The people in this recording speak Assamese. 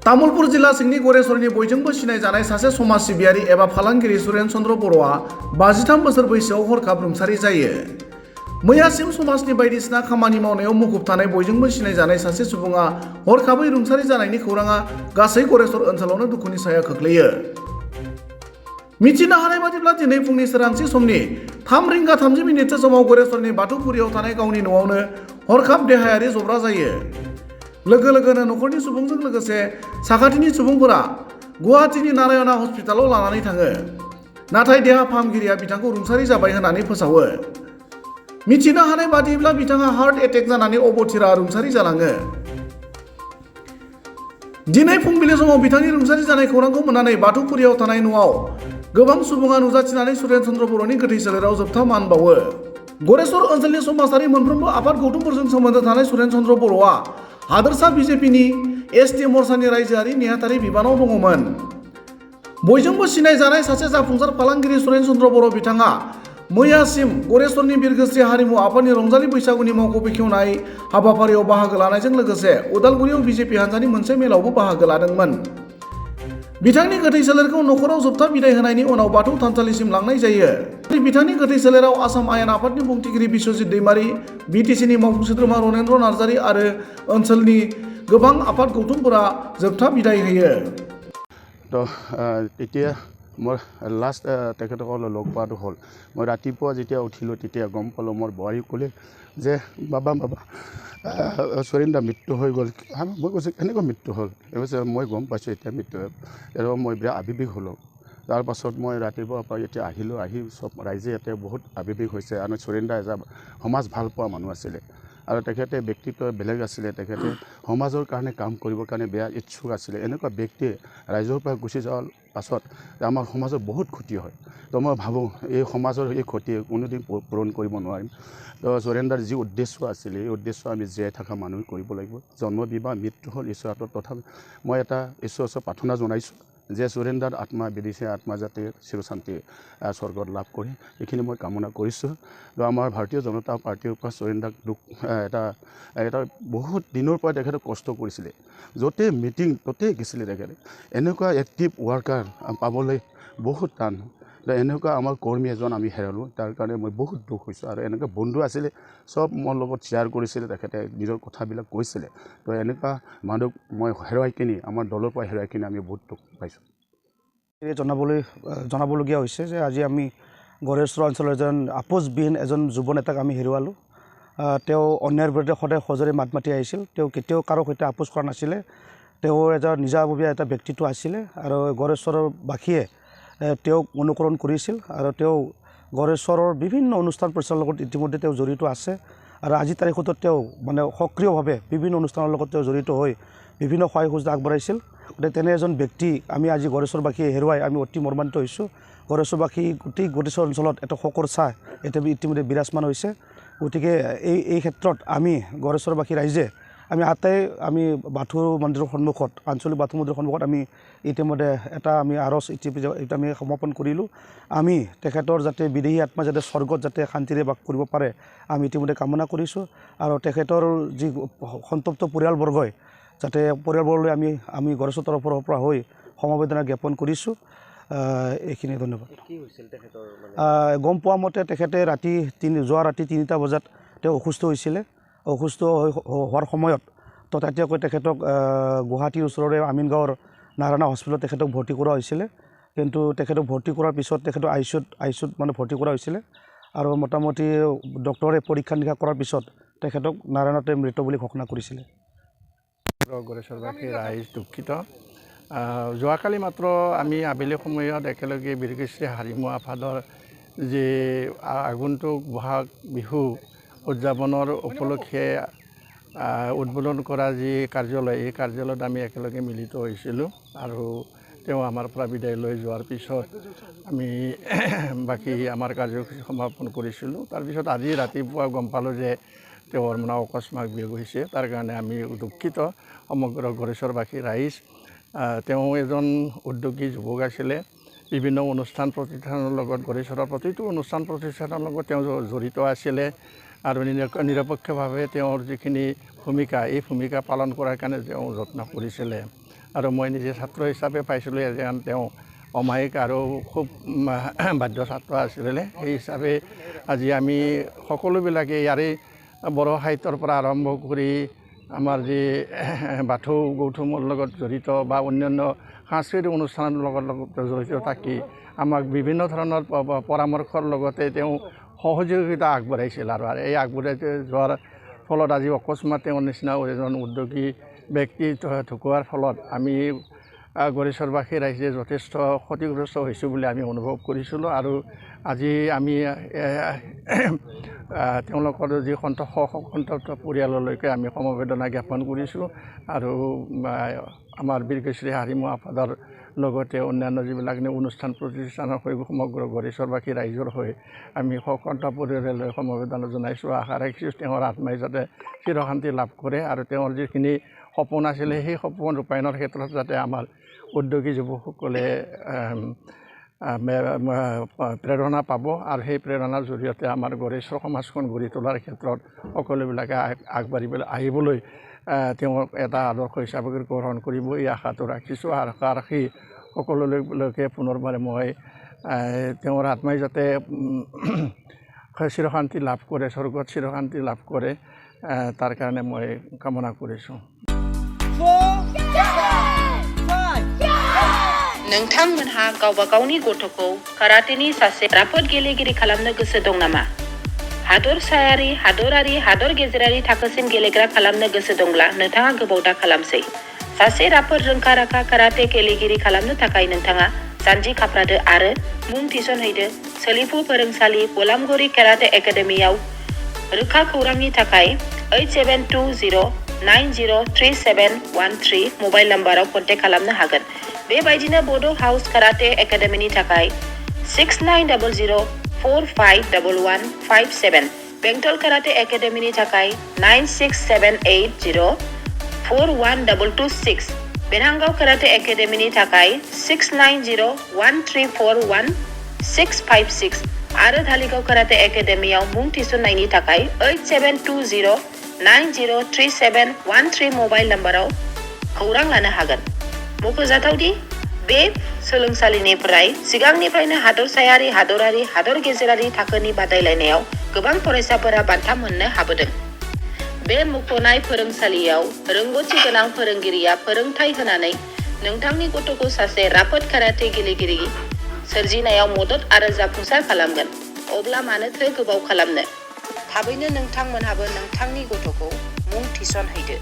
तामुलपुर जिल्ला सिंनि गरेस्वरनि बयजोंबो सिनायजानाय सासे समाज सिबियारि एबा फालांगिरि सुरेन चन्द्र बर'आ 53 बोसोर बैसोआव हरखाब रुंसारि जायो। मैयासिम समाजनि बायदिसिना खामानि मावनायाव मुखुब थानाय बयजोंबो सिनायजानाय सासे सुबुङा हरखाबै रुंसारि जानायनि खौराङा गासै गरेस्वर ओनसोलावनो दुखुनि साया खोख्लैयो। मिथिनो हानाय बादिब्ला दिनै फुंनि सोरांसि समनि 3:30 समाव गरेस्वरनि बाथौफुरियाव थानाय गावनि न'आवनो हरखाब देहायारि जब्रा जायो। लोगो लोगोनो नखरनि सुबुंजों लोगोसे साखाथिनि सुबुंफोरा गुवाहाटीनि नारायणा हस्पिटालाव लानानै थाङो। नाथाय देहा फाहामगिरिया बिथांखौ रुंसारि जाबाय होननानै फोसावो। मिथिनो हानाय बादिब्ला बिथाङा हार्ट एटेक जानानै अबथिरा रुंसारि जालाङो। दिनै फुंबिलि समाव बिथांनि रुंसारि जानाय खौरांखौ मोननानै बाथौफुरियाव थानाय न'आव गोबां सुबुङा नुजाथिनानै सुरेन चन्द्र बर'नि गोथै सोलेराव जोबथा मान बावो। गरेस्वर ओनसोलनि समाजारि मोनफ्रोमबो आफाद गौथुमफोरजों सोमोन्दो थानाय सुरेन चन्द्र बर'आ हादोरसा बिजेपिनि एसटि मोर्चानि रायजोआरि नेहाथारि बिबानाव दङमोन। बयजोंबो सिनायजानाय सासे जाफुंसार फालांगिरि सुरेन चन्द्र बर' बिथाङा मैयासिम गरेस्वरनि बिरगोस्रि हारिमु आफादनि रंजालि बैसागुनि मावख' बेखेवनाय हाबाफारियाव बाहागो लानायजों लोगोसे उदालगुरियाव बिजेपि हान्जानि मोनसे मेलावबो बाहागो लादोंमोन। बिथांनि गोथै सोलेरखौ न'खराव जोबथा बिदाय होनायनि उनाव बाथौ थानसालिसिम लांनाय जायो। बिथांनि गोथै सोलेराव आसाम आयेन आफादनि बुंथिगिरि बिश्वजित दैमारि, बिटिसिनि मावफुं सोद्रोमा रनेन्द्र नार्जारि आरो ओनसोलनि गोबां आफाद गौथुमफोरा जोबथा बिदाय होयो। তো তেতিয়া মই লাষ্ট তেখেতসকলক লগ পোৱাটো হ'ল। মই ৰাতিপুৱা যেতিয়া উঠিলোঁ তেতিয়া গম পালোঁ, মোৰ বোৱাৰী ক'লে যে বাবা সুৰেন দা মৃত্যু হৈ গ'ল। মই কৈছোঁ কেনেকৈ মৃত্যু হ'ল? কৈছে মই গম পাইছোঁ এতিয়া মৃত্যু হ'ল। আৰু মই বিৰাট আৱেগিক হ'লোঁ। তাৰপাছত মই ৰাতিপুৱাৰ পৰা এতিয়া আহিলোঁ, আহি চব ৰাইজে ইয়াতে বহুত আৱেগিক হৈছে। আৰু সুৰেন দা এজন সমাজ ভাল পোৱা মানুহ আছিলে আৰু তেখেতে ব্যক্তিত্ব বেলেগ আছিলে। তেখেতে সমাজৰ কাৰণে কাম কৰিবৰ কাৰণে বেয়া ইচ্ছুক আছিলে। এনেকুৱা ব্যক্তিয়ে ৰাইজৰ পৰা গুচি যোৱাৰ পাছত আমাৰ সমাজৰ বহুত ক্ষতি হয়। তো মই ভাবোঁ এই সমাজৰ এই ক্ষতি কোনোদিন পূৰণ কৰিব নোৱাৰিম। তো সুৰেন দাৰ যি উদ্দেশ্য আছিলে এই উদ্দেশ্য আমি জীয়াই থকা মানুহে কৰিব লাগিব। জন্ম বিবাহ মৃত্যু হ'ল ঈশ্বৰৰ হাতত। তথাপি মই এটা ঈশ্বৰৰ ওচৰত প্ৰাৰ্থনা জনাইছোঁ যে সুৰেন দাৰ আত্মা বিদেশী আত্মা যাতে চিৰশান্তি স্বৰ্গত লাভ কৰে, এইখিনি মই কামনা কৰিছোঁ। তো আমাৰ ভাৰতীয় জনতা পাৰ্টীৰ পৰা সুৰেন দাক এটা বহুত দিনৰ পৰা তেখেতে কষ্ট কৰিছিলে। য'তেই মিটিং ত'তেই গৈছিলে তেখেতে। এনেকুৱা এক্টিভ ৱাৰ্কাৰ পাবলৈ বহুত টান। এনেকুৱা আমাৰ কৰ্মী এজন আমি হেৰালোঁ, তাৰ কাৰণে মই বহুত দুখ হৈছোঁ। আৰু এনেকুৱা বন্ধু আছিলে, চব মোৰ লগত শ্বেয়াৰ কৰিছিলে, তেখেতে নিজৰ কথাবিলাক কৈছিলে। তো এনেকুৱা মানুহ মই হেৰুৱাই কিনি আমাৰ দলৰ পৰা হেৰুৱাই কিনি আমি বহুত দুখ পাইছোঁ। জনাবলগীয়া হৈছে যে আজি আমি গড়েশ্বৰ অঞ্চলৰ এজন আপোচবিহীন এজন যুৱ নেতাক আমি হেৰুৱালোঁ। তেওঁ অন্যায়ৰ বিৰুদ্ধে সদায় সজোৰে মাত মাতি আহিছিল। তেওঁ কেতিয়াও কাৰো সৈতে আপোচ কৰা নাছিলে। তেওঁ এজন নিজাববীয়া এটা ব্যক্তিত্ব আছিলে আৰু গড়েশ্বৰবাসীয়ে তেওঁক অনুকৰণ কৰিছিল। আৰু তেওঁ গড়েশ্বৰৰ বিভিন্ন অনুষ্ঠান পৰিচালনাৰ লগত ইতিমধ্যে তেওঁ জড়িত আছে। আৰু আজিৰ তাৰিখতো তেওঁ মানে সক্ৰিয়ভাৱে বিভিন্ন অনুষ্ঠানৰ লগত তেওঁ জড়িত হৈ বিভিন্ন সহায় সুবিধা আগবঢ়াইছিল। গতিকে তেনে এজন ব্যক্তি আমি আজি গড়েশ্বৰবাসীয়ে হেৰুৱাই আমি অতি মৰ্মান্বিত হৈছোঁ। গড়েশ্বৰবাসী গোটেই অঞ্চলত এটা শোকৰ ছাঁ ইতিমধ্যে বিৰাজমান হৈছে। গতিকে এই ক্ষেত্ৰত আমি গড়েশ্বৰবাসী ৰাইজে আমি বাথৌ মন্দিৰৰ সন্মুখত, আঞ্চলিক বাথৌ মন্দিৰৰ সন্মুখত আমি ইতিমধ্যে এটা আমি আৰজ এটা আমি সমাপন কৰিলোঁ। আমি তেখেতৰ যাতে বিদেহী আত্মা যাতে স্বৰ্গত যাতে শান্তিৰে বাস কৰিব পাৰে আমি ইতিমধ্যে কামনা কৰিছোঁ। আৰু তেখেতৰ যি সন্তপ্ত পৰিয়ালবৰ্গই যাতে পৰিয়ালবৰ্গলৈ আমি গড়েশ্বৰ তৰফৰ পৰা হৈ সমবেদনা জ্ঞাপন কৰিছোঁ। এইখিনি ধন্যবাদ। গম পোৱা মতে তেখেতে যোৱা ৰাতি 3টা বজাত তেওঁ অসুস্থ হৈছিলে। অসুস্থ হোৱাৰ সময়ত ততাতৈয়াকৈ তেখেতক গুৱাহাটীৰ ওচৰৰে আমিনগাঁৱৰ নাৰায়ণা হস্পিটেলত তেখেতক ভৰ্তি কৰোৱা হৈছিলে। কিন্তু তেখেতক ভৰ্তি কৰাৰ পিছত তেখেতক আইচিউত মানে ভৰ্তি কৰা হৈছিলে। আৰু মোটামুটি ডক্টৰে পৰীক্ষা নিৰীক্ষা কৰাৰ পিছত তেখেতক নাৰায়ণতে মৃত বুলি ঘোষণা কৰিছিলে। গড়েশ্বৰবাসী ৰাইজ দুঃখিত। যোৱাকালি মাত্ৰ আমি আবেলি সময়ত একেলগে বিৰগৃষ্টি হাৰিমু আফাদৰ যি আগন্তুক বহাগ বিহু উদযাপনৰ উপলক্ষে উদ্বোধন কৰা যি কাৰ্যালয়, এই কাৰ্যালয়ত আমি একেলগে মিলিত হৈছিলোঁ। আৰু তেওঁ আমাৰ পৰা বিদায় লৈ যোৱাৰ পিছত আমি বাকী আমাৰ কাৰ্যসূচী সমাপন কৰিছিলোঁ। তাৰপিছত আজি ৰাতিপুৱা গম পালোঁ যে তেওঁৰ মানে অকস্মাত বিয়োগ হৈছে। তাৰ কাৰণে আমি দুঃখিত সমগ্ৰ গড়েশ্বৰবাসী ৰাইজ। তেওঁ এজন উদ্যোগী যুৱক আছিলে। বিভিন্ন অনুষ্ঠান প্ৰতিষ্ঠানৰ লগত, গড়েশ্বৰৰ প্ৰতিটো অনুষ্ঠান প্ৰতিষ্ঠানৰ লগত তেওঁ জড়িত আছিলে। আৰু নিৰপেক্ষভাৱে তেওঁৰ যিখিনি ভূমিকা এই ভূমিকা পালন কৰাৰ কাৰণে তেওঁ যত্ন কৰিছিলে আৰু মই নিজে ছাত্ৰ হিচাপে পাইছিলোঁ এজন তেওঁ অমায়িক আৰু খুব বাধ্য ছাত্ৰ আছিলে সেই হিচাপে আজি আমি সকলোবিলাকে ইয়াৰে বড়ো সাহিত্যৰ পৰা আৰম্ভ কৰি আমাৰ যি বাথৌ গৌথমৰ লগত জড়িত বা অন্যান্য সাংস্কৃতিক অনুষ্ঠানৰ লগত জড়িত থাকি আমাক বিভিন্ন ধৰণৰ পৰামৰ্শৰ লগতে তেওঁ সহযোগিতা আগবঢ়াইছিল আৰু এই আগবঢ়াই যোৱাৰ ফলত আজি অকস্মাত তেওঁৰ নিচিনা এজন উদ্যোগী ব্যক্তি ঢুকোৱাৰ ফলত আমি গড়েশ্বৰবাসী ৰাইজে যথেষ্ট ক্ষতিগ্ৰস্ত হৈছোঁ বুলি আমি অনুভৱ কৰিছিলোঁ আৰু আজি আমি তেওঁলোকৰ যি সন্তপ্ত পৰিয়াললৈকে আমি সমবেদনা জ্ঞাপন কৰিছোঁ আৰু আমাৰ বীৰকেশৰী হাৰিমু আফাদৰ লগতে অন্যান্য যিবিলাক অনুষ্ঠান প্ৰতিষ্ঠানৰ হৈ সমগ্ৰ গড়েশ্বৰবাসী ৰাইজৰ হৈ আমি সন্ত পৰিয়াললৈ সমবেদনা জনাইছোঁ। আশা ৰাখিছোঁ তেওঁৰ আত্মাই যাতে চিৰশান্তি লাভ কৰে আৰু তেওঁৰ যিখিনি সপোন আছিলে সেই সপোন ৰূপায়ণৰ ক্ষেত্ৰত যাতে আমাৰ উদ্যোগী যুৱকসকলে প্ৰেৰণা পাব আৰু সেই প্ৰেৰণাৰ জৰিয়তে আমাৰ গড়েশ্বৰ সমাজখন গঢ়ি তোলাৰ ক্ষেত্ৰত সকলোবিলাকে আগবাঢ়িবলৈ আহিবলৈ তেওঁক এটা আদৰ্শ হিচাপে গ্ৰহণ কৰিব এই আশাটো ৰাখিছোঁ। আশা ৰাখি সকলোলৈকে পুনৰবাৰে মই তেওঁৰ আত্মাই যাতে চিৰশান্তি লাভ কৰে, স্বৰ্গত চিৰশান্তি লাভ কৰে তাৰ কাৰণে মই কামনা কৰিছোঁ। नोंथांमोनहा गावबा गावनि गथ'खौ काराटेनि सासे राफोद गेलेगिरि खालामनो गोसो दं नामा? हादरसायारि, हादरारि, हादर गेजेरारि थाखोसिम गेलेग्रा खालामनो गोसो दंब्ला नोंथाङा गोबाव दा खालामसै। सासे राफोद रोंखा-राखा काराटे गेलेगिरि खालामनो थाखाय नोंथाङा जानजि खाफ्रादो आरो मुं थिसनहैदो सोलिफु फोरोंसालि बलामगुरि काराटे एकाडेमियाव। रोखा खौरांनि थाखाय 8720903713 मबाइल नाम्बाराव कन्टेक्ट खालामनो हागोन। बेबायदिनो बड' हाउस काराटे एकाडेमिनि थाखाय 6900451157, बेंटल काराटे एकाडेमिनि थाखाय 9678041226, बेरहांगाव काराटे एकाडेमिनि थाखाय 6901341656 आरो धालिगाव काराटे एकाडेमियाव मुं थिसननायनि थाखाय 8720903713 मबाइल नाम्बाराव खौरां लानो हागोन। मख'जाथावदि बे सोलोंसालिनिफ्राय सिगांनिफ्रायनो हादरसायारि, हादरारि, हादर गेजेरारि थाखोनि बादायलायनायाव गोबां फरायसाफोरा बान्था मोननो हाबोदों। बे मुंख'नाय फोरोंसालियाव रोंग'थि गोनां फोरोंगिरिया फोरोंथाय होनानै नोंथांनि गथ'खौ सासे राफोद काराटे गेलेगिरि सोरजिनायाव मदद आरो जाफुंसार खालामगोन। अब्ला मानोथो गोबाव खालामनो? थाबैनो नोंथांमोनहाबो नोंथांनि गथ'खौ मुं थिसनहैदो।